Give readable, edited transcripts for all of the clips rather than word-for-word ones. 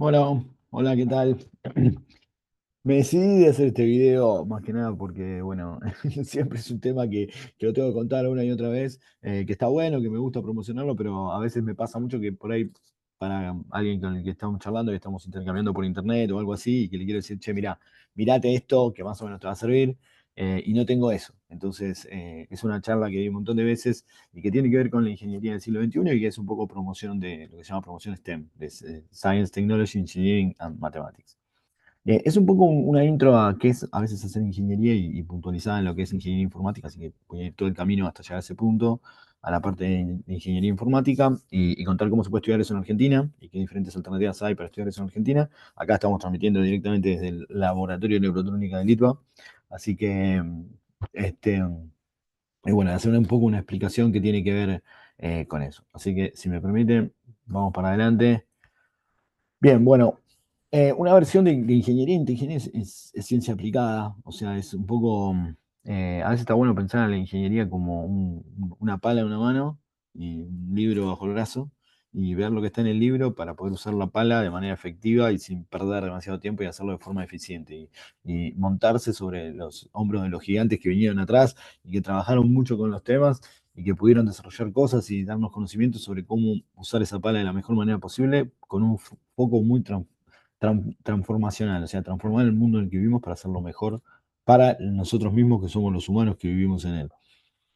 Hola, hola, ¿qué tal? Me decidí de hacer este video más que nada porque, bueno, siempre es un tema que lo tengo que contar una y otra vez, que está bueno, que me gusta promocionarlo, pero a veces me pasa mucho que por ahí para alguien con el que estamos charlando y estamos intercambiando por internet o algo así, y que le quiero decir, che, mira, mirate esto que más o menos te va a servir, y no tengo eso. Entonces, es una charla que di un montón de veces y que tiene que ver con la ingeniería del siglo XXI y que es un poco promoción de lo que se llama promoción STEM, de Science, Technology, Engineering and Mathematics. Es un poco una intro a qué es a veces hacer ingeniería y puntualizada en lo que es ingeniería informática, así que voy a ir todo el camino hasta llegar a ese punto, a la parte de ingeniería informática y contar cómo se puede estudiar eso en Argentina y qué diferentes alternativas hay para estudiar eso en Argentina. Acá estamos transmitiendo directamente desde el Laboratorio de Neurotrónica de Litva, así que, este, bueno, hacer un poco una explicación que tiene que ver con eso. Así que, si me permiten, vamos para adelante. Bien, bueno, una versión de ingeniería es ciencia aplicada, o sea, es un poco, a veces está bueno pensar en la ingeniería como una pala en una mano y un libro bajo el brazo y ver lo que está en el libro para poder usar la pala de manera efectiva y sin perder demasiado tiempo y hacerlo de forma eficiente y montarse sobre los hombros de los gigantes que vinieron atrás y que trabajaron mucho con los temas y que pudieron desarrollar cosas y darnos conocimientos sobre cómo usar esa pala de la mejor manera posible con un foco muy transformacional, o sea, transformar el mundo en el que vivimos para hacerlo mejor para nosotros mismos que somos los humanos que vivimos en él.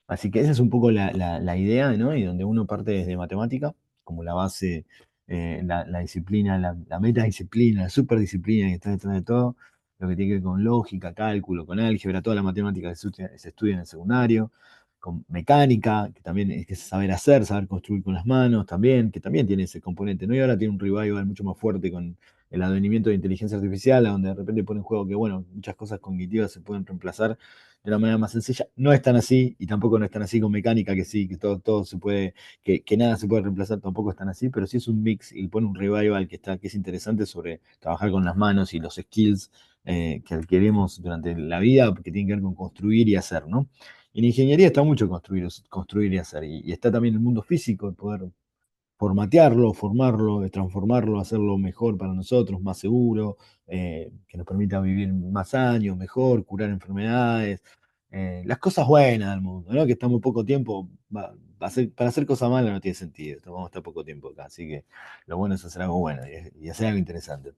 Así que esa es un poco la idea, ¿no? Y donde uno parte desde matemática, como la base, la disciplina, la metadisciplina, la superdisciplina que está detrás de todo, lo que tiene que ver con lógica, cálculo, con álgebra, toda la matemática que se estudia en el secundario, con mecánica, que también es que es saber hacer, saber construir con las manos también, que también tiene ese componente, ¿no? Y ahora tiene un revival mucho más fuerte con el advenimiento de inteligencia artificial, a donde de repente pone en juego que, bueno, muchas cosas cognitivas se pueden reemplazar de una manera más sencilla. No es tan así, y tampoco no es tan así con mecánica, que sí, que todo se puede, que nada se puede reemplazar, tampoco es tan así, pero sí es un mix y pone un revival que es interesante sobre trabajar con las manos y los skills que adquirimos durante la vida, que tienen que ver con construir y hacer, ¿no? Y en ingeniería está mucho construir y hacer, y está también el mundo físico, el poder formatearlo, formarlo, transformarlo, hacerlo mejor para nosotros, más seguro, que nos permita vivir más años, mejor, curar enfermedades, las cosas buenas del mundo, ¿no? Que estamos poco tiempo, para hacer cosas malas no tiene sentido, vamos a estar poco tiempo acá, así que lo bueno es hacer algo bueno y hacer algo interesante.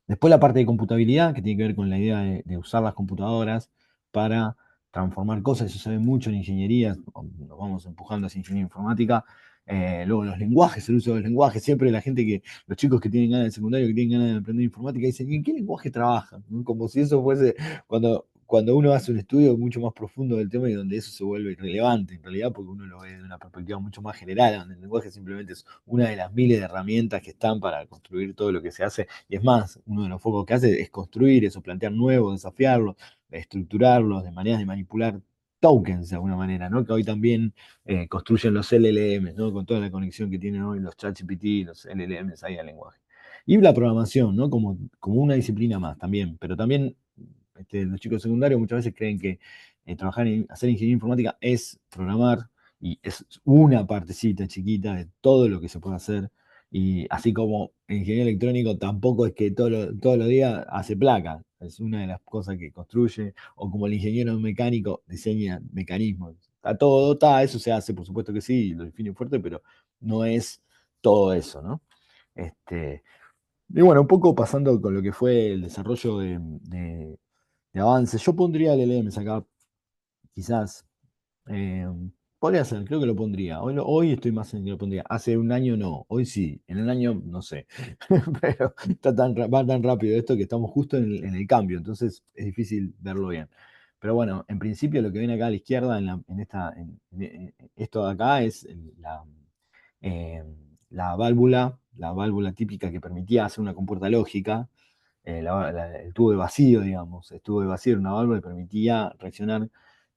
Después la parte de computabilidad, que tiene que ver con la idea de usar las computadoras para transformar cosas, eso se ve mucho en ingeniería, nos vamos empujando hacia ingeniería informática. Luego los lenguajes, el uso de los lenguajes, siempre la gente los chicos que tienen ganas de secundario, que tienen ganas de aprender informática, dicen, ¿y en qué lenguaje trabajan? ¿No? Como si eso fuese, cuando uno hace un estudio mucho más profundo del tema y donde eso se vuelve irrelevante, en realidad, porque uno lo ve de una perspectiva mucho más general, donde el lenguaje simplemente es una de las miles de herramientas que están para construir todo lo que se hace y es más, uno de los focos que hace es construir eso, plantear nuevos, desafiarlos, estructurarlos, de maneras de manipular tokens de alguna manera, ¿no? Que hoy también construyen los LLMs, ¿no? Con toda la conexión que tienen hoy los ChatGPT, los LLMs ahí al lenguaje. Y la programación, ¿no? Como una disciplina más también, pero también los chicos secundarios muchas veces creen que hacer ingeniería informática es programar y es una partecita chiquita de todo lo que se puede hacer y así como el ingeniero electrónico tampoco es que todos los días hace placa, es una de las cosas que construye, o como el ingeniero mecánico diseña mecanismos. Eso se hace, por supuesto que sí, lo define fuerte, pero no es todo eso, ¿no? Este, y bueno, un poco pasando con lo que fue el desarrollo de avances, yo pondría el LMS acá, quizás. Eh, Podría ser, creo que lo pondría. Hoy estoy más en que lo pondría. Hace un año no, hoy sí. En el año no sé. Pero va tan rápido esto que estamos justo en el cambio, entonces es difícil verlo bien. Pero bueno, en principio lo que viene acá a la izquierda, esto de acá es eh, la válvula típica que permitía hacer una compuerta lógica, el tubo de vacío, digamos. El tubo de vacío era una válvula que permitía reaccionar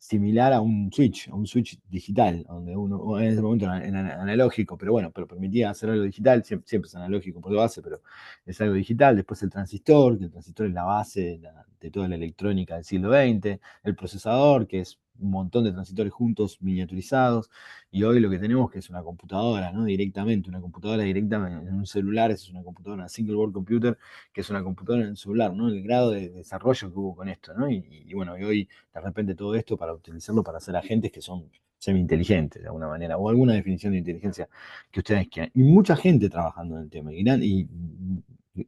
similar a un switch digital, donde uno, en ese momento era analógico, pero bueno, pero permitía hacer algo digital, siempre es analógico por base, pero es algo digital. Después el transistor, que el transistor es la base de toda la electrónica del siglo XX, el procesador, que es un montón de transistores juntos, miniaturizados, y hoy lo que tenemos que es una computadora, ¿no? Directamente, una computadora directa en un celular, es una computadora, una single board computer, que es una computadora en el celular, ¿no? El grado de desarrollo que hubo con esto, ¿no? Y bueno, y hoy de repente todo esto para utilizarlo para hacer agentes que son semi-inteligentes de alguna manera, o alguna definición de inteligencia que ustedes quieran. Y mucha gente trabajando en el tema, y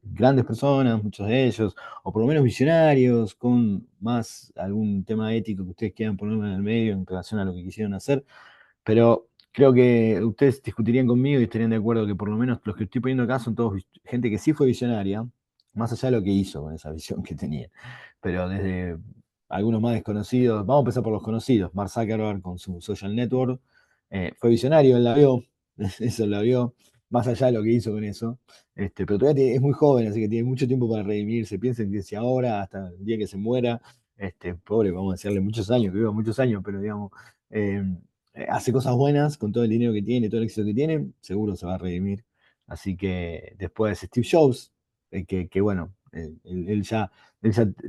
grandes personas, muchos de ellos, o por lo menos visionarios, con más algún tema ético que ustedes quieran poner en el medio en relación a lo que quisieron hacer, pero creo que ustedes discutirían conmigo y estarían de acuerdo que por lo menos los que estoy poniendo acá son todos gente que sí fue visionaria, más allá de lo que hizo con esa visión que tenía. Pero desde algunos más desconocidos, vamos a empezar por los conocidos. Mark Zuckerberg con su social network, fue visionario, él la vio, eso la vio, más allá de lo que hizo con eso. Pero todavía es muy joven, así que tiene mucho tiempo para redimirse. Piensen que si ahora, hasta el día que se muera, pobre, vamos a decirle muchos años, que viva muchos años, pero digamos, eh, hace cosas buenas con todo el dinero que tiene, todo el éxito que tiene, seguro se va a redimir. Así que después Steve Jobs, que bueno, él ya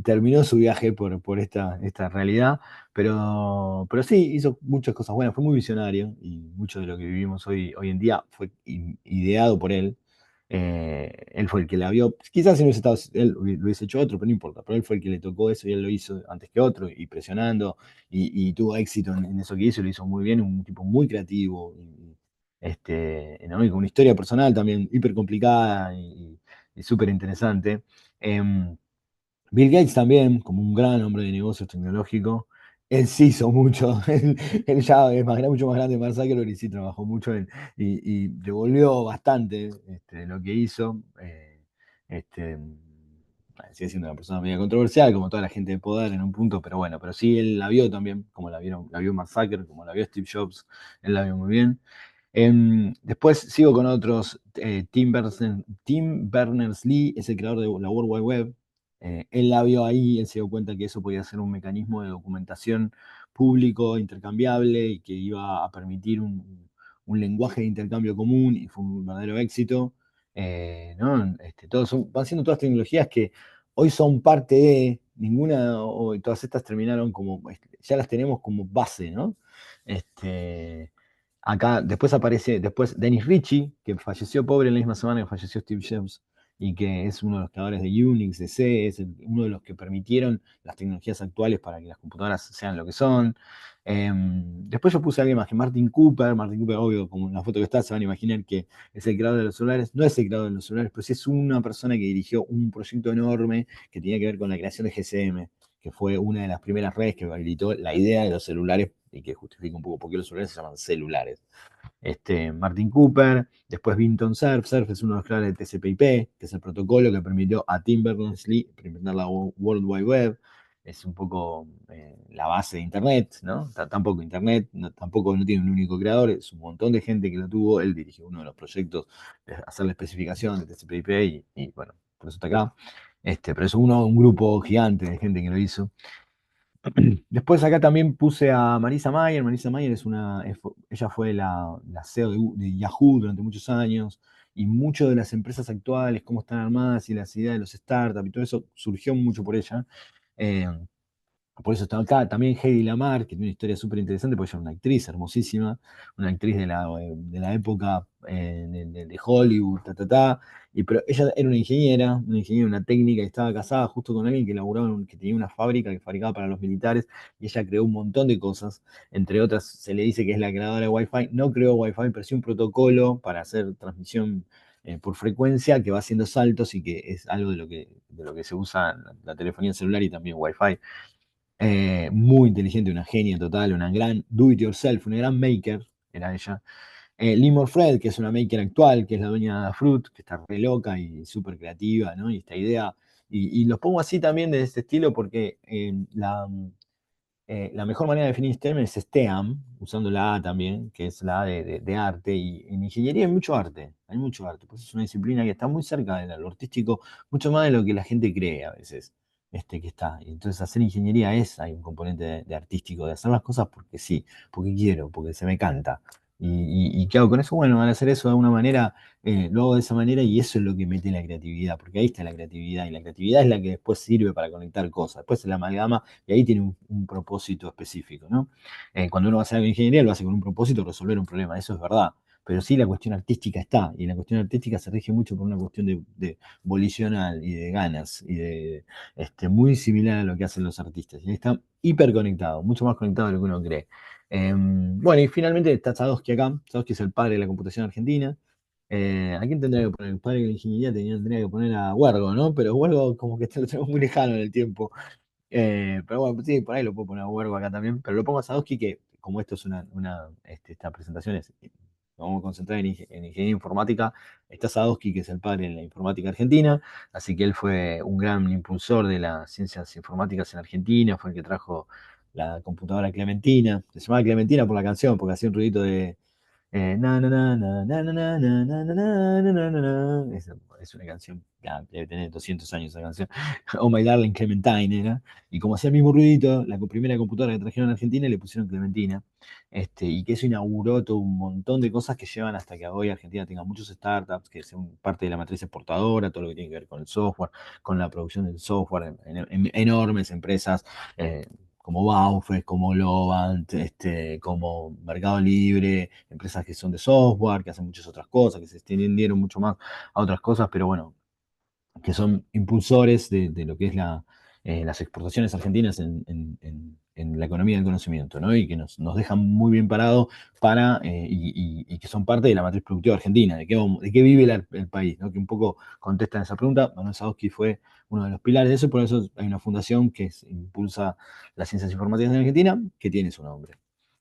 terminó su viaje por esta realidad, pero sí, hizo muchas cosas buenas, fue muy visionario y mucho de lo que vivimos hoy en día fue ideado por él. Él fue el que la vio, quizás si no hubiese estado, él lo hubiese hecho otro, pero no importa, pero él fue el que le tocó eso y él lo hizo antes que otro y presionando y tuvo éxito en eso que hizo, y lo hizo muy bien, un tipo muy creativo, ¿no? Y con una historia personal también hiper complicada y súper interesante. Em, Bill Gates también, como un gran hombre de negocios tecnológico, él sí hizo mucho, él ya es mucho más grande que Mark Zuckerberg y sí trabajó mucho y devolvió bastante de lo que hizo. Este, Sigue siendo una persona media controversial, como toda la gente de poder en un punto, pero bueno, pero sí él la vio también, como la vio Mark Zuckerberg, como la vio Steve Jobs, él la vio muy bien. Después sigo con otros. Tim Berners-Lee es el creador de la World Wide Web. Él la vio ahí, él se dio cuenta que eso podía ser un mecanismo de documentación público, intercambiable, y que iba a permitir un lenguaje de intercambio común, y fue un verdadero éxito. ¿No? Van siendo todas tecnologías que hoy son parte de ninguna, o todas estas terminaron como, ya las tenemos como base, ¿no? Este, Acá después Dennis Ritchie, que falleció pobre en la misma semana que falleció Steve Jobs, y que es uno de los creadores de Unix, de C, uno de los que permitieron las tecnologías actuales para que las computadoras sean lo que son. Después yo puse a alguien más, que Martin Cooper, obvio, como en la foto que está, se van a imaginar que es el creador de los celulares. No es el creador de los celulares, pero sí es una persona que dirigió un proyecto enorme que tenía que ver con la creación de GSM, que fue una de las primeras redes que habilitó la idea de los celulares y que justifica un poco por qué los celulares se llaman celulares. Martin Cooper, después Vinton Cerf. Cerf es uno de los creadores de TCP/IP, que es el protocolo que permitió a Tim Berners-Lee implementar la World Wide Web. Es un poco la base de Internet, ¿no? Tampoco Internet, tampoco no tiene un único creador, es un montón de gente que lo tuvo. Él dirigió uno de los proyectos de hacer la especificación de TCP/IP y bueno, por eso está acá. Pero es un grupo gigante de gente que lo hizo. Después acá también puse a Marisa Mayer. Marisa Mayer ella fue la CEO de Yahoo durante muchos años, y muchas de las empresas actuales, cómo están armadas y las ideas de los startups y todo eso surgió mucho por ella. Eh, por eso está acá. También Heidi Lamar, que tiene una historia súper interesante, porque ella es una actriz hermosísima, una actriz de la época de Hollywood, pero ella era una ingeniera, una técnica, y estaba casada justo con alguien que que tenía una fábrica que fabricaba para los militares, y ella creó un montón de cosas. Entre otras, se le dice que es la creadora de Wi-Fi. No creó Wi-Fi, pero sí un protocolo para hacer transmisión por frecuencia, que va haciendo saltos y que es algo de lo que se usa en la telefonía celular y también Wi-Fi. Muy inteligente, una genia total, una gran do it yourself, una gran maker, era ella. Lee Fred, que es una maker actual, que es la dueña de Fruit, que está re loca y súper creativa, ¿no? Y esta idea. Y los pongo así también de este estilo porque la mejor manera de definir STEM es STEAM, usando la A también, que es la A de arte. Y en ingeniería hay mucho arte, pues es una disciplina que está muy cerca de lo artístico, mucho más de lo que la gente cree a veces, que está. Y entonces hacer ingeniería hay un componente de artístico, de hacer las cosas porque sí, porque quiero, porque se me canta. ¿Y qué hago con eso? Bueno, al hacer eso de alguna manera, lo hago de esa manera y eso es lo que mete la creatividad, porque ahí está la creatividad y la creatividad es la que después sirve para conectar cosas. Después se la amalgama y ahí tiene un propósito específico, ¿no? Cuando uno va a hacer algo de ingeniería, lo hace con un propósito, resolver un problema, eso es verdad. Pero sí, la cuestión artística está, y la cuestión artística se rige mucho por una cuestión de volicional y de ganas, y de muy similar a lo que hacen los artistas. Y está hiperconectado, mucho más conectado de lo que uno cree. Bueno, y finalmente está Sadowski acá. Sadowski es el padre de la computación argentina. ¿A quién tendría que poner? El padre de la ingeniería tendría que poner a Huergo, ¿no? Pero Huergo como que lo tenemos muy lejano en el tiempo. Pero bueno, sí, por ahí lo puedo poner a Huergo acá también. Pero lo pongo a Sadowski que, como esto es esta presentación es, vamos a concentrar en ingeniería informática, está Sadowski, que es el padre de la informática argentina. Así que él fue un gran impulsor de las ciencias informáticas en Argentina, fue el que trajo la computadora Clementina. Se llamaba Clementina por la canción, porque hacía un ruidito de na, na, na, na, na, na, na, na, na, na, na, na, na, na. Es una canción, ya, debe tener 200 años esa canción. Oh My Darling Clementine era. Y como hacía el mismo ruidito, la primera computadora que trajeron a Argentina le pusieron Clementina. Y que eso inauguró todo un montón de cosas que llevan hasta que hoy Argentina tenga muchos startups que son parte de la matriz exportadora, todo lo que tiene que ver con el software, con la producción del software, enormes empresas. Como Baufes, como Globant, como Mercado Libre, empresas que son de software, que hacen muchas otras cosas, que se extendieron mucho más a otras cosas, pero bueno, que son impulsores de lo que es las exportaciones argentinas en la economía del conocimiento, ¿no? Y que nos dejan muy bien parados y que son parte de la matriz productiva argentina, de qué vive el país, ¿no? Que un poco contestan esa pregunta. Manuel Sadowski fue uno de los pilares de eso, por eso hay una fundación que impulsa las ciencias informáticas en Argentina, que tiene su nombre.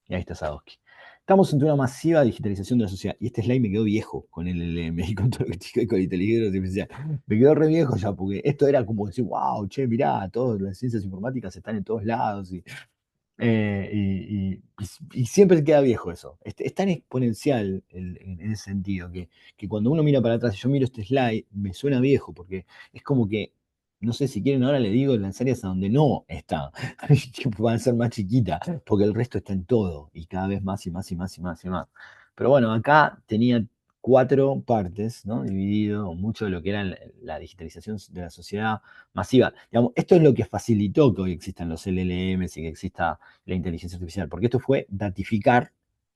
Y ahí está Sadowski. Estamos ante una masiva digitalización de la sociedad. Y este slide me quedó viejo con el LLM y con todo lo que tiene que ver con inteligencia artificial. Me quedó re viejo ya, porque esto era como decir, wow, che, mirá, todas las ciencias informáticas están en todos lados. Y siempre queda viejo eso. Es tan exponencial en ese sentido que cuando uno mira para atrás y yo miro este slide, me suena viejo, porque es como que, no sé si quieren, ahora le digo en las áreas a donde no está, que van a ser más chiquitas, porque el resto está en todo, y cada vez más y más y más y más y más. Pero bueno, acá tenía cuatro partes, ¿no? Dividido mucho de lo que era la digitalización de la sociedad masiva. Digamos, esto es lo que facilitó que hoy existan los LLMs y que exista la inteligencia artificial, porque esto fue datificar,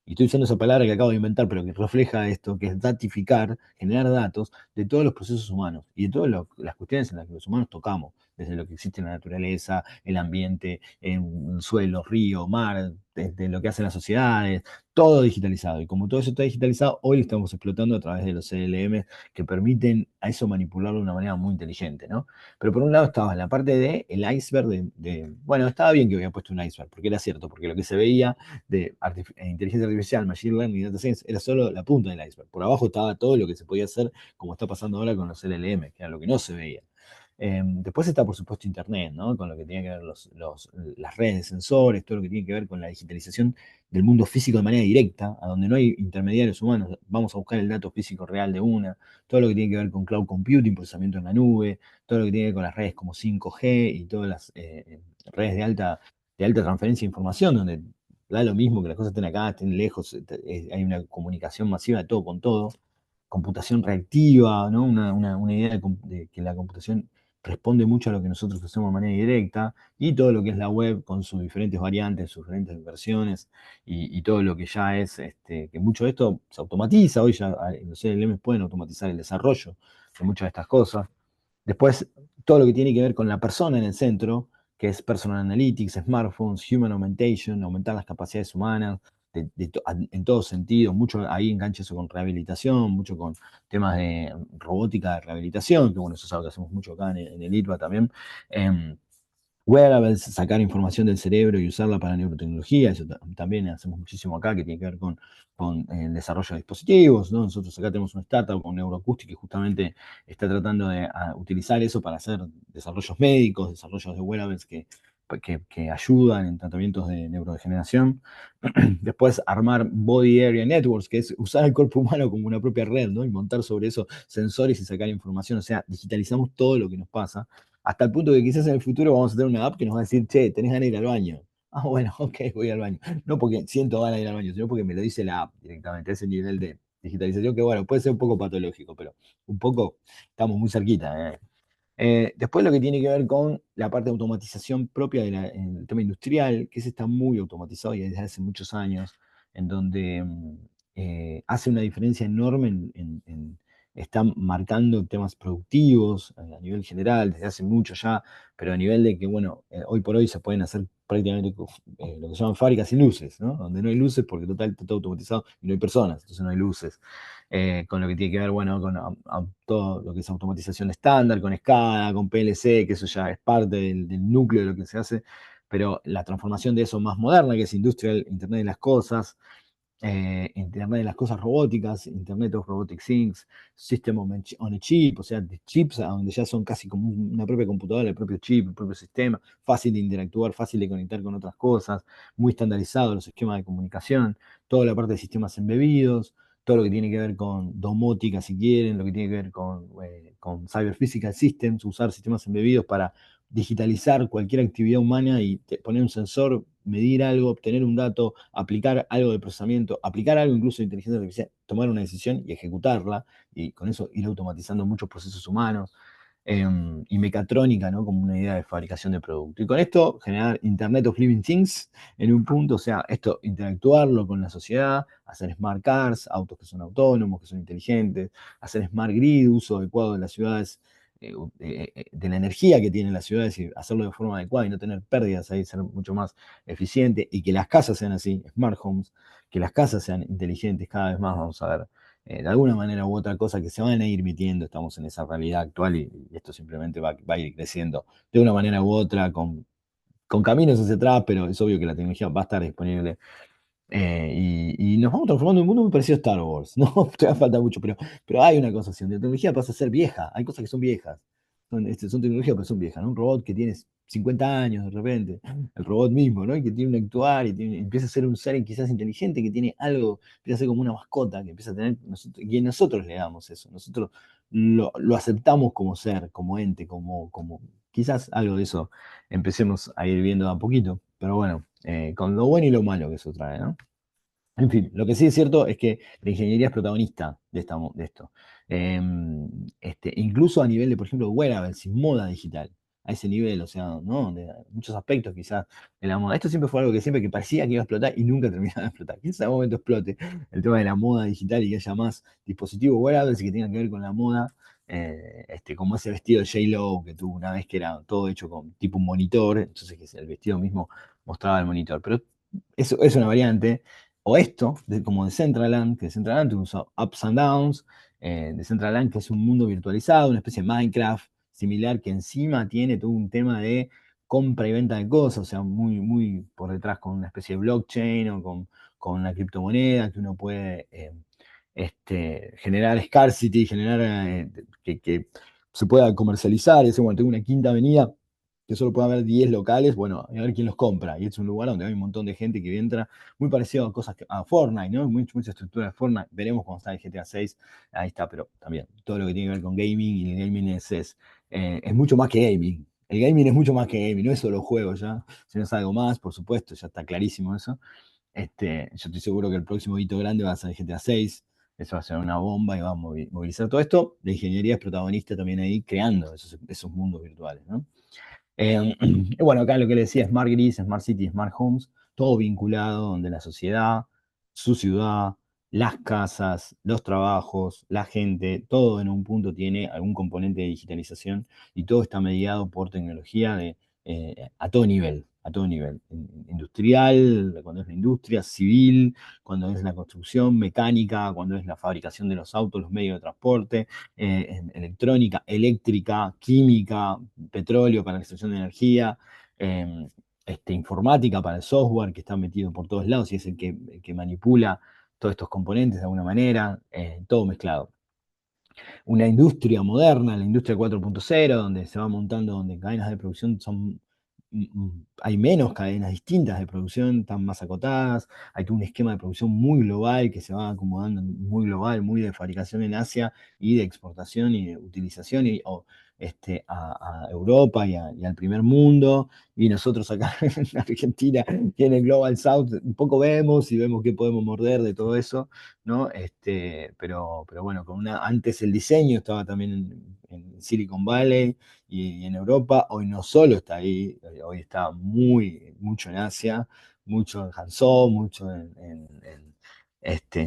y estoy usando esa palabra que acabo de inventar, pero que refleja esto, que es datificar, generar datos de todos los procesos humanos y de todas las cuestiones en las que los humanos tocamos, desde lo que existe en la naturaleza, el ambiente, en el suelo, río, mar, desde lo que hacen las sociedades, todo digitalizado. Y como todo eso está digitalizado, hoy lo estamos explotando a través de los CLM que permiten a eso manipularlo de una manera muy inteligente, ¿no? Pero por un lado estaba en la parte del iceberg bueno, estaba bien que había puesto un iceberg, porque era cierto, porque lo que se veía de inteligencia artificial, machine learning y data science era solo la punta del iceberg. Por abajo estaba todo lo que se podía hacer, como está pasando ahora con los LLM, que era lo que no se veía. Después está, por supuesto, Internet, ¿no? Con lo que tiene que ver las redes de sensores, todo lo que tiene que ver con la digitalización del mundo físico de manera directa, a donde no hay intermediarios humanos. Vamos a buscar el dato físico real de una, todo lo que tiene que ver con cloud computing, procesamiento en la nube, todo lo que tiene que ver con las redes como 5G y todas las redes de alta transferencia de información, donde da lo mismo que las cosas estén acá, estén lejos, hay una comunicación masiva de todo con todo, computación reactiva, ¿no? Una idea de que la computación responde mucho a lo que nosotros hacemos de manera directa, y todo lo que es la web con sus diferentes variantes, sus diferentes versiones, y todo lo que ya es, que mucho de esto se automatiza, hoy ya los LLMs pueden automatizar el desarrollo de muchas de estas cosas. Después, todo lo que tiene que ver con la persona en el centro, que es Personal Analytics, Smartphones, Human Augmentation, aumentar las capacidades humanas en todos sentidos, mucho ahí engancha eso con rehabilitación, mucho con temas de robótica de rehabilitación, que bueno, eso es algo que hacemos mucho acá en el ITBA también. Em, Wearables, sacar información del cerebro y usarla para neurotecnología, eso también hacemos muchísimo acá, que tiene que ver con el desarrollo de dispositivos, ¿no? Nosotros acá tenemos una startup con Neuroacoustics que justamente está tratando de utilizar eso para hacer desarrollos médicos, desarrollos de wearables que ayudan en tratamientos de neurodegeneración. Después armar Body Area Networks, que es usar el cuerpo humano como una propia red, ¿no? Y montar sobre eso sensores y sacar información, o sea, digitalizamos todo lo que nos pasa hasta el punto que quizás en el futuro vamos a tener una app que nos va a decir, che, tenés ganas de ir al baño. Ah, bueno, ok, voy al baño. No porque siento ganas de ir al baño, sino porque me lo dice la app directamente, ese nivel de digitalización que, bueno, puede ser un poco patológico, pero un poco estamos muy cerquita. Después lo que tiene que ver con la parte de automatización propia en el tema industrial, que ese está muy automatizado y desde hace muchos años, en donde hace una diferencia enorme está marcando temas productivos a nivel general, desde hace mucho ya, pero a nivel de que, bueno, hoy por hoy se pueden hacer prácticamente lo que se llaman fábricas sin luces, ¿no? Donde no hay luces porque total está todo automatizado y no hay personas, entonces no hay luces. Con lo que tiene que ver, bueno, con todo lo que es automatización estándar, con SCADA, con PLC, que eso ya es parte del núcleo de lo que se hace, pero la transformación de eso más moderna, que es Industrial Internet de las Cosas, Internet de las Cosas Robóticas, Internet of Robotic Things, System on a Chip, o sea, de chips a donde ya son casi como una propia computadora, el propio chip, el propio sistema, fácil de interactuar, fácil de conectar con otras cosas, muy estandarizado los esquemas de comunicación, toda la parte de sistemas embebidos, todo lo que tiene que ver con domótica, si quieren, lo que tiene que ver con Cyber Physical Systems, usar sistemas embebidos para digitalizar cualquier actividad humana y poner un sensor, medir algo, obtener un dato, aplicar algo de procesamiento, aplicar algo incluso de inteligencia artificial, tomar una decisión y ejecutarla, y con eso ir automatizando muchos procesos humanos, y mecatrónica, ¿no? Como una idea de fabricación de producto. Y con esto generar Internet of Living Things en un punto, o sea, esto interactuarlo con la sociedad, hacer smart cars, autos que son autónomos, que son inteligentes, hacer smart grid, uso adecuado de las ciudades, de la energía que tienen las ciudades y hacerlo de forma adecuada y no tener pérdidas ahí, ser mucho más eficiente y que las casas sean así, smart homes, que las casas sean inteligentes cada vez más, vamos a ver, de alguna manera u otra cosa que se van a ir metiendo, estamos en esa realidad actual y esto simplemente va a ir creciendo de una manera u otra, con caminos hacia atrás, pero es obvio que la tecnología va a estar disponible y nos vamos transformando en un mundo muy parecido a Star Wars, ¿no? Todavía falta mucho, pero hay una cosa así, la tecnología pasa a ser vieja, hay cosas que son viejas, son tecnologías pero son viejas, ¿no? Un robot que tiene 50 años de repente, el robot mismo, ¿no? Y que tiene un actuar empieza a ser un ser quizás inteligente, que tiene algo, empieza a ser como una mascota, que empieza a tener, y nosotros le damos eso, nosotros lo aceptamos como ser, como ente, como quizás algo de eso empecemos a ir viendo a poquito, pero bueno, con lo bueno y lo malo que eso trae, ¿no? En fin, lo que sí es cierto es que la ingeniería es protagonista de esto. Eh, incluso a nivel de, por ejemplo, wearables y moda digital, a ese nivel, o sea, ¿no? De muchos aspectos quizás de la moda. Esto siempre fue algo que siempre que parecía que iba a explotar y nunca terminaba de explotar. Quizás en algún momento explote el tema de la moda digital y que haya más dispositivos wearables y que tengan que ver con la moda. Como ese vestido de J-Lo que tuvo una vez que era todo hecho con tipo un monitor, entonces que el vestido mismo mostraba el monitor. Pero eso es una variante o esto, como Decentraland, que Decentraland usa ups and downs, Decentraland que es un mundo virtualizado, una especie de Minecraft similar que encima tiene todo un tema de compra y venta de cosas, o sea, muy, muy por detrás con una especie de blockchain o con una criptomoneda que uno puede generar scarcity, generar que se pueda comercializar, y decir, bueno, tengo una quinta avenida que solo puede haber 10 locales, bueno, a ver quién los compra. Y es un lugar donde hay un montón de gente que entra, muy parecido a cosas a Fortnite, ¿no? Mucha estructura de Fortnite. Veremos cuando está el GTA 6, ahí está, pero también todo lo que tiene que ver con gaming y el gaming es mucho más que gaming. El gaming es mucho más que gaming, no es solo juegos ya, sino es algo más, por supuesto, ya está clarísimo eso. Yo estoy seguro que el próximo hito grande va a ser el GTA 6, eso va a ser una bomba y va a movilizar todo esto. La ingeniería es protagonista también ahí, creando esos mundos virtuales, ¿no? Bueno, acá lo que le decía, Smart Grid, Smart City, Smart Homes, todo vinculado donde la sociedad, su ciudad, las casas, los trabajos, la gente, todo en un punto tiene algún componente de digitalización y todo está mediado por tecnología a todo nivel, a todo nivel. Industrial, cuando es la industria, civil, cuando es la construcción, mecánica, cuando es la fabricación de los autos, los medios de transporte, electrónica, eléctrica, química, petróleo para la extracción de energía, eh, informática para el software que está metido por todos lados y es el que manipula todos estos componentes de alguna manera, todo mezclado. Una industria moderna, la industria 4.0, donde se va montando, donde cadenas de producción hay menos cadenas distintas de producción, están más acotadas, hay todo un esquema de producción muy global que se va acomodando muy global, muy de fabricación en Asia y de exportación y de utilización a Europa y al primer mundo, y nosotros acá en Argentina y en el Global South un poco vemos y vemos qué podemos morder de todo eso, ¿no? Pero bueno, antes el diseño estaba también en Silicon Valley y en Europa, hoy no solo está ahí, hoy está mucho en Asia, mucho en Hangzhou, mucho en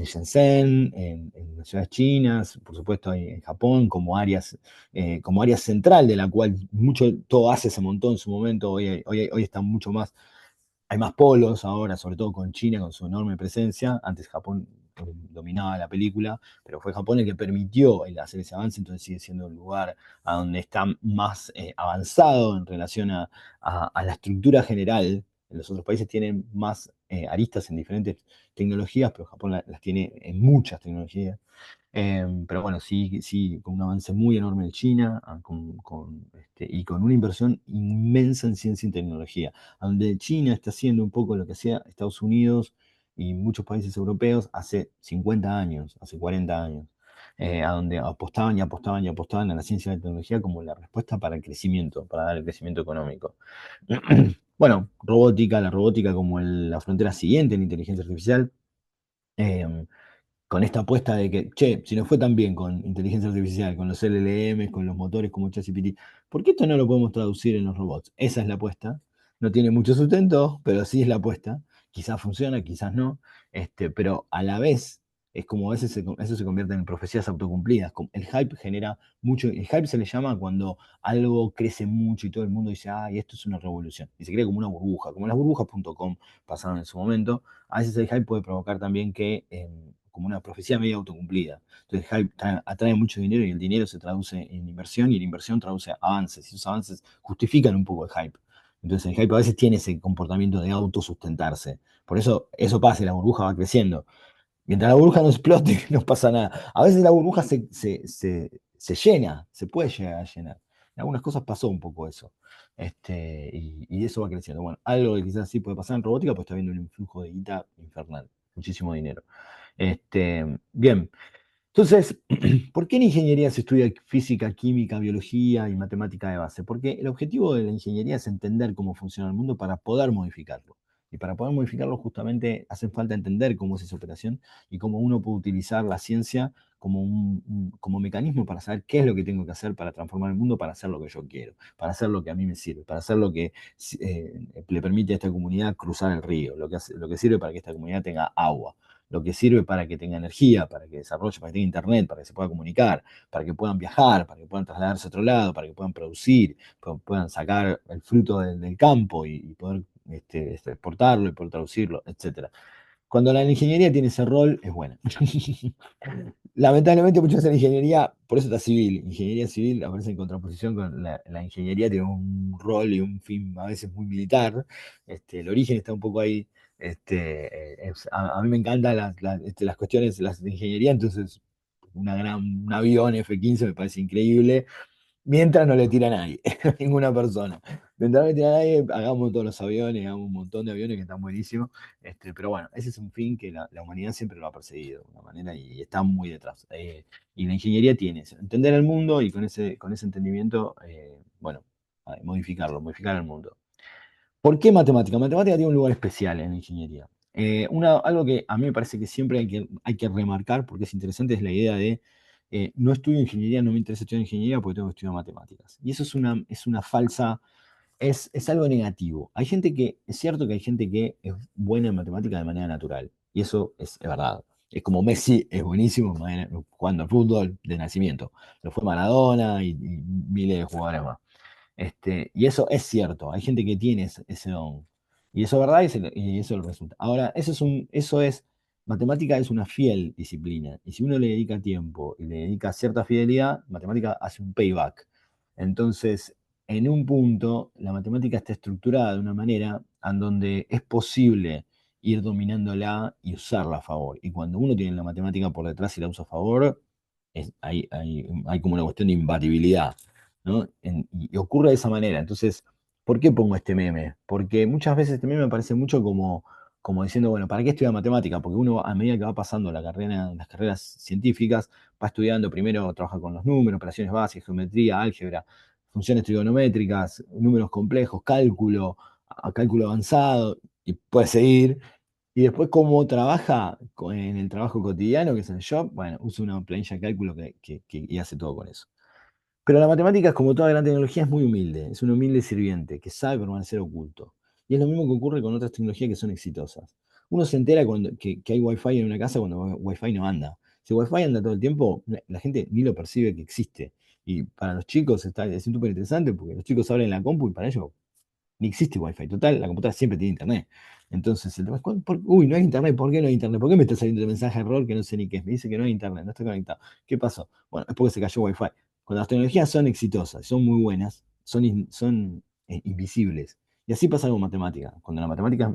Shenzhen, en las ciudades chinas, por supuesto en Japón, como área central de la cual todo Asia se montó en su momento, hoy está mucho más, hay más polos ahora, sobre todo con China, con su enorme presencia. Antes Japón dominaba la película, pero fue Japón el que permitió el hacer ese avance, entonces sigue siendo un lugar a donde está más avanzado en relación a la estructura general. Los otros países tienen más aristas en diferentes tecnologías, pero Japón las tiene en muchas tecnologías. Pero bueno, sí, sí, con un avance muy enorme en China, y con una inversión inmensa en ciencia y tecnología, donde China está haciendo un poco lo que hacía Estados Unidos y muchos países europeos hace 50 años, hace 40 años, a donde apostaban y apostaban y apostaban a la ciencia y la tecnología como la respuesta para el crecimiento, para dar el crecimiento económico. Bueno, la robótica como la frontera siguiente en inteligencia artificial. em, con esta apuesta de que, che, si nos fue tan bien con inteligencia artificial, con los LLMs, con los motores como ChatGPT, ¿por qué esto no lo podemos traducir en los robots? Esa es la apuesta. No tiene mucho sustento, pero sí es la apuesta. Quizás funciona, quizás no, pero a la vez es como a veces eso se convierte en profecías autocumplidas. El hype genera mucho, el hype se le llama cuando algo crece mucho y todo el mundo dice, ay, esto es una revolución. Y se crea como una burbuja, como las burbujas.com pasaron en su momento. A veces el hype puede provocar también como una profecía medio autocumplida. Entonces el hype atrae mucho dinero y el dinero se traduce en inversión y la inversión traduce avances y esos avances justifican un poco el hype. Entonces el hype a veces tiene ese comportamiento de autosustentarse. Por eso pasa y la burbuja va creciendo. Mientras la burbuja no explote, no pasa nada. A veces la burbuja se llena, se puede llegar a llenar. En algunas cosas pasó un poco eso. Y eso va creciendo. Bueno, algo que quizás sí puede pasar en robótica, pues está habiendo un influjo de guita infernal, muchísimo dinero. Bien, entonces, ¿por qué en ingeniería se estudia física, química, biología y matemática de base? Porque el objetivo de la ingeniería es entender cómo funciona el mundo para poder modificarlo. Y para poder modificarlo justamente hace falta entender cómo es esa operación y cómo uno puede utilizar la ciencia como como mecanismo para saber qué es lo que tengo que hacer para transformar el mundo, para hacer lo que yo quiero, para hacer lo que a mí me sirve, para hacer lo que le permite a esta comunidad cruzar el río, lo que sirve para que esta comunidad tenga agua, lo que sirve para que tenga energía, para que desarrolle, para que tenga internet, para que se pueda comunicar, para que puedan viajar, para que puedan trasladarse a otro lado, para que puedan producir, puedan sacar el fruto del campo y poder exportarlo y poder traducirlo, etcétera. Cuando la ingeniería tiene ese rol, es buena. Lamentablemente muchas veces la ingeniería, por eso está civil, ingeniería civil aparece en contraposición con la ingeniería, tiene un rol y un fin a veces muy militar. El origen está un poco ahí. A mí me encantan las cuestiones las de ingeniería, entonces un avión F-15 me parece increíble. Mientras no le tira a nadie, a ninguna persona. Mientras no le tira a nadie, hagamos todos los aviones, hagamos un montón de aviones que están buenísimos. Pero bueno, ese es un fin que la humanidad siempre lo ha perseguido de una manera y está muy detrás. Y la ingeniería tiene eso, entender el mundo y con ese entendimiento, bueno, modificar el mundo. ¿Por qué matemática? Matemática tiene un lugar especial en la ingeniería. Algo que a mí me parece que siempre hay que remarcar, porque es interesante, es la idea de no estudio ingeniería, no me interesa estudiar ingeniería porque tengo que estudiar matemáticas. Y eso es una falsa, es algo negativo. Es cierto que hay gente que es buena en matemática de manera natural, y eso es verdad. Es como Messi, es buenísimo jugando al fútbol de nacimiento. Lo fue Maradona y miles de jugadores más. Y eso es cierto, hay gente que tiene ese don. Y eso es verdad y eso lo resulta. Ahora, matemática es una fiel disciplina. Y si uno le dedica tiempo y le dedica cierta fidelidad, matemática hace un payback. Entonces, en un punto, la matemática está estructurada de una manera en donde es posible ir dominándola y usarla a favor. Y cuando uno tiene la matemática por detrás y la usa a favor, hay como una cuestión de imbatibilidad. ¿No? Y ocurre de esa manera. Entonces, ¿por qué pongo este meme? Porque muchas veces este meme me parece mucho como diciendo, bueno, ¿para qué estudiar matemática? Porque uno a medida que va pasando las carreras científicas, va estudiando primero, trabaja con los números, operaciones básicas, geometría, álgebra, funciones trigonométricas, números complejos, cálculo, cálculo avanzado, y puede seguir. Y después, cómo trabaja en el trabajo cotidiano, que es el job, bueno, usa una planilla de cálculo y hace todo con eso. Pero la matemática, como toda gran tecnología, es muy humilde, es un humilde sirviente que sabe permanecer oculto. Y es lo mismo que ocurre con otras tecnologías que son exitosas. Uno se entera que hay Wi-Fi en una casa cuando Wi-Fi no anda. Si Wi-Fi anda todo el tiempo, la gente ni lo percibe que existe. Y para los chicos es súper interesante porque los chicos abren la compu y para ellos ni existe Wi-Fi. Total, la computadora siempre tiene internet. Entonces, el tema es, uy, no hay internet, ¿por qué no hay internet? ¿Por qué me está saliendo el mensaje de error que no sé ni qué es? Me dice que no hay internet, no estoy conectado. ¿Qué pasó? Bueno, es porque se cayó Wi-Fi. Cuando las tecnologías son exitosas, son muy buenas, son invisibles. Y así pasa con matemática. Cuando la matemática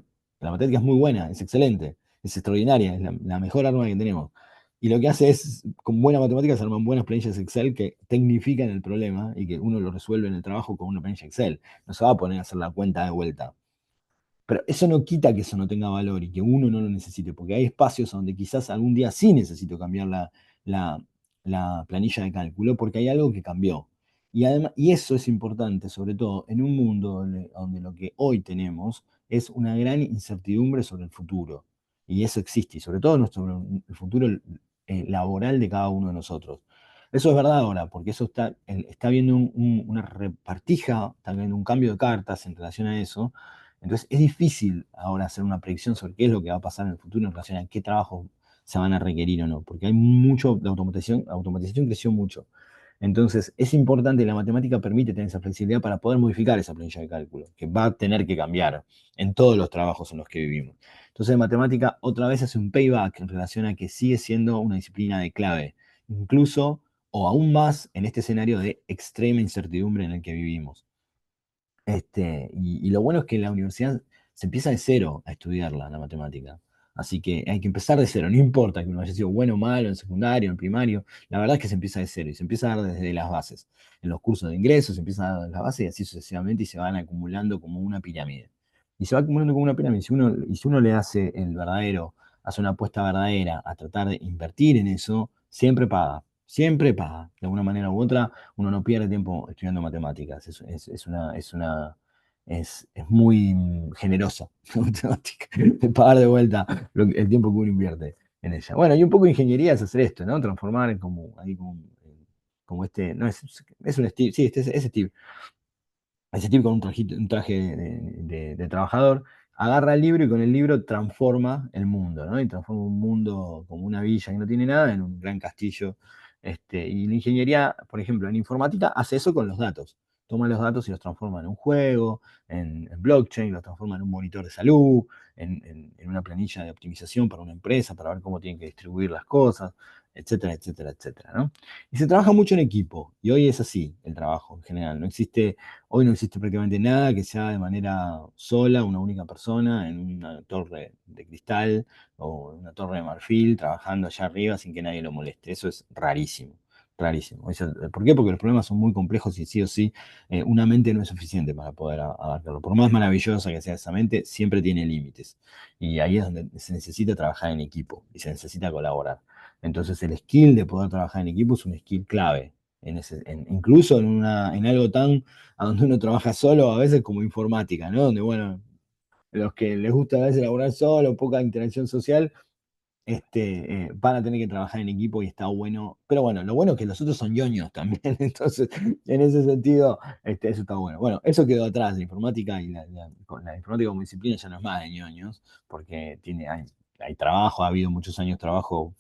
es muy buena, es excelente, es extraordinaria, es la mejor arma que tenemos. Y lo que hace es, con buena matemática, se arman buenas planillas Excel que tecnifican el problema y que uno lo resuelve en el trabajo con una planilla Excel. No se va a poner a hacer la cuenta de vuelta. Pero eso no quita que eso no tenga valor y que uno no lo necesite, porque hay espacios donde quizás algún día sí necesito cambiar la, la planilla de cálculo porque hay algo que cambió. Y, además, y eso es importante, sobre todo en un mundo donde lo que hoy tenemos es una gran incertidumbre sobre el futuro. Y eso existe, y sobre todo el futuro laboral de cada uno de nosotros. Eso es verdad ahora, porque eso está viendo una repartija, está viendo un cambio de cartas en relación a eso. Entonces es difícil ahora hacer una predicción sobre qué es lo que va a pasar en el futuro en relación a qué trabajos se van a requerir o no, porque hay mucho, la automatización creció mucho. Entonces es importante, la matemática permite tener esa flexibilidad para poder modificar esa planilla de cálculo, que va a tener que cambiar en todos los trabajos en los que vivimos. Entonces matemática otra vez hace un payback en relación a que sigue siendo una disciplina de clave, incluso o aún más en este escenario de extrema incertidumbre en el que vivimos. Y lo bueno es que en la universidad se empieza de cero a estudiarla, la matemática. Así que hay que empezar de cero, no importa que uno haya sido bueno o malo en secundario, en primario, la verdad es que se empieza de cero y se empieza a dar desde las bases. En los cursos de ingresos se empieza a dar desde las bases y así sucesivamente y se van acumulando como una pirámide. Y se va acumulando como una pirámide. Si uno le hace una apuesta verdadera a tratar de invertir en eso, siempre paga, siempre paga, de alguna manera u otra uno no pierde tiempo estudiando matemáticas. Es muy generosa la matemática, de pagar de vuelta el tiempo que uno invierte en ella. Bueno, y un poco de ingeniería es hacer esto, ¿no? Transformar en como este, no es un Steve, sí, es Steve, ese tipo con un traje de trabajador, agarra el libro y con el libro transforma el mundo, ¿no? Y transforma un mundo como una villa que no tiene nada en un gran castillo. Y la ingeniería, por ejemplo, en informática hace eso con los datos. Toma los datos y los transforma en un juego, en blockchain, los transforma en un monitor de salud, en una planilla de optimización para una empresa, para ver cómo tienen que distribuir las cosas, etcétera, etcétera, etcétera, ¿no? Y se trabaja mucho en equipo, y hoy es así el trabajo en general. Hoy no existe prácticamente nada que sea de manera sola, una única persona en una torre de cristal o en una torre de marfil trabajando allá arriba sin que nadie lo moleste. Eso es rarísimo, rarísimo. ¿Por qué? Porque los problemas son muy complejos y sí o sí una mente no es suficiente para poder abarcarlo. Por más maravillosa que sea esa mente, siempre tiene límites. Y ahí es donde se necesita trabajar en equipo y se necesita colaborar. Entonces el skill de poder trabajar en equipo es un skill clave incluso en algo tan a donde uno trabaja solo, a veces como informática, ¿no? Donde, bueno, los que les gusta a veces laburar solo, poca interacción social, van a tener que trabajar en equipo y está bueno. Pero bueno, lo bueno es que los otros son ñoños también, entonces, en ese sentido, eso está bueno. Bueno, eso quedó atrás, la informática y la informática como disciplina ya no es más de ñoños, porque hay trabajo, ha habido muchos años de trabajo,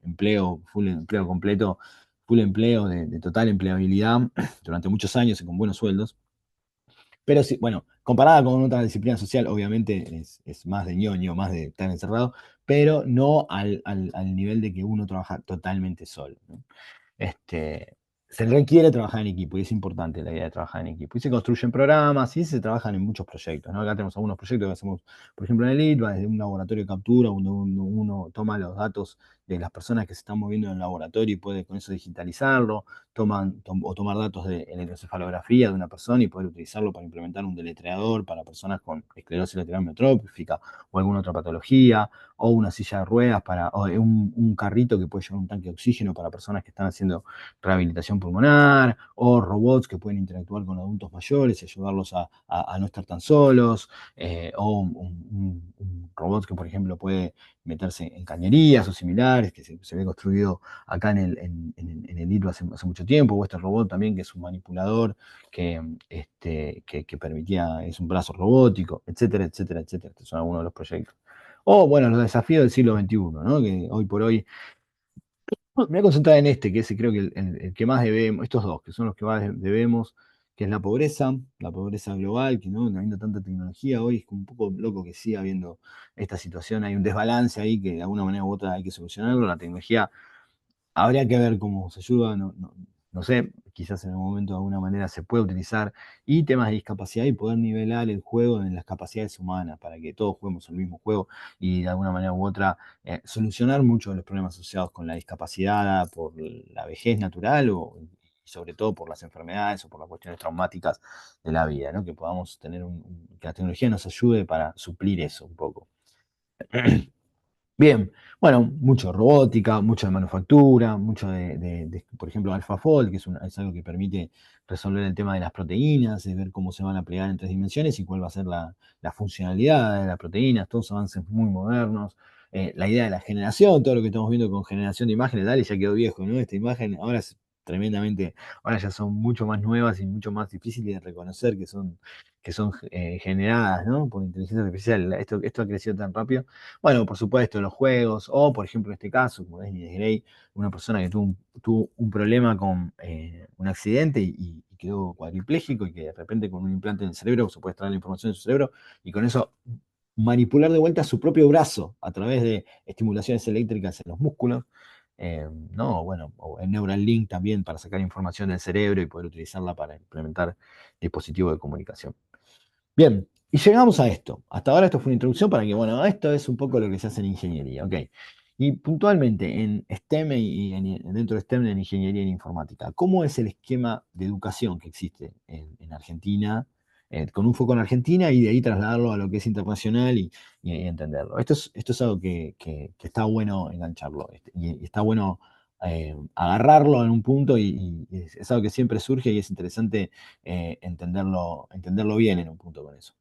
empleo, full empleo completo, full empleo de total empleabilidad durante muchos años y con buenos sueldos. Pero sí, bueno, comparada con otra disciplina social, obviamente es más de ñoño, más de estar encerrado, pero no al nivel de que uno trabaja totalmente solo, ¿no? Este, Se requiere trabajar en equipo y es importante la idea de trabajar en equipo. Y se construyen programas y se trabajan en muchos proyectos, ¿no? Acá tenemos algunos proyectos que hacemos, por ejemplo, en el ITBA, desde un laboratorio de captura, donde uno toma los datos de las personas que se están moviendo en el laboratorio y puede con eso digitalizarlo. o tomar datos de electroencefalografía de una persona y poder utilizarlo para implementar un deletreador para personas con esclerosis lateral amiotrófica o alguna otra patología, o una silla de ruedas o un carrito que puede llevar un tanque de oxígeno para personas que están haciendo rehabilitación pulmonar, o robots que pueden interactuar con adultos mayores y ayudarlos a no estar tan solos, o un robot que, por ejemplo, puede meterse en cañerías o similares, que se ve construido acá en el ITU hace mucho tiempo, o este robot también que es un manipulador que permitía, es un brazo robótico, etcétera, etcétera, etcétera. Estos son algunos de los proyectos. O, bueno, los desafíos del siglo XXI, ¿no? Que hoy por hoy me voy a concentrar en este, que es creo que el que más debemos, estos dos, que son los que más debemos, que es la pobreza global, que no habiendo tanta tecnología, hoy es un poco loco que siga habiendo esta situación, hay un desbalance ahí que de alguna manera u otra hay que solucionarlo, la tecnología habría que ver cómo se ayuda, no sé, quizás en algún momento de alguna manera se puede utilizar, y temas de discapacidad y poder nivelar el juego en las capacidades humanas para que todos juguemos el mismo juego y de alguna manera u otra solucionar muchos de los problemas asociados con la discapacidad por la vejez natural y sobre todo por las enfermedades o por las cuestiones traumáticas de la vida, ¿no? Que podamos tener que la tecnología nos ayude para suplir eso un poco. Bien, bueno, mucho de robótica, mucho de manufactura, mucho por ejemplo, AlphaFold, que es algo que permite resolver el tema de las proteínas, de ver cómo se van a plegar en 3 dimensiones y cuál va a ser la funcionalidad de las proteínas, todos avances muy modernos. La idea de la generación, todo lo que estamos viendo con generación de imágenes, dale, ya quedó viejo, ¿no? Esta imagen ahora es tremendamente, ahora ya son mucho más nuevas y mucho más difíciles de reconocer que son generadas, ¿no? Por inteligencia artificial. Esto ha crecido tan rápido. Bueno, por supuesto, los juegos, o por ejemplo en este caso, como es Nides Grey, una persona que tuvo un problema con un accidente y quedó cuadripléjico y que de repente con un implante en el cerebro se puede extraer la información de su cerebro y con eso manipular de vuelta su propio brazo a través de estimulaciones eléctricas en los músculos. No, bueno, o el Neuralink también para sacar información del cerebro y poder utilizarla para implementar dispositivos de comunicación. Bien, y llegamos a esto. Hasta ahora esto fue una introducción para que, bueno, esto es un poco lo que se hace en ingeniería, ¿ok? Y puntualmente en STEM dentro de STEM en ingeniería en informática, ¿cómo es el esquema de educación que existe en Argentina, con un foco en Argentina y de ahí trasladarlo a lo que es internacional y entenderlo? Esto es algo que está bueno engancharlo y está bueno agarrarlo en un punto y es algo que siempre surge y es interesante entenderlo bien en un punto con eso.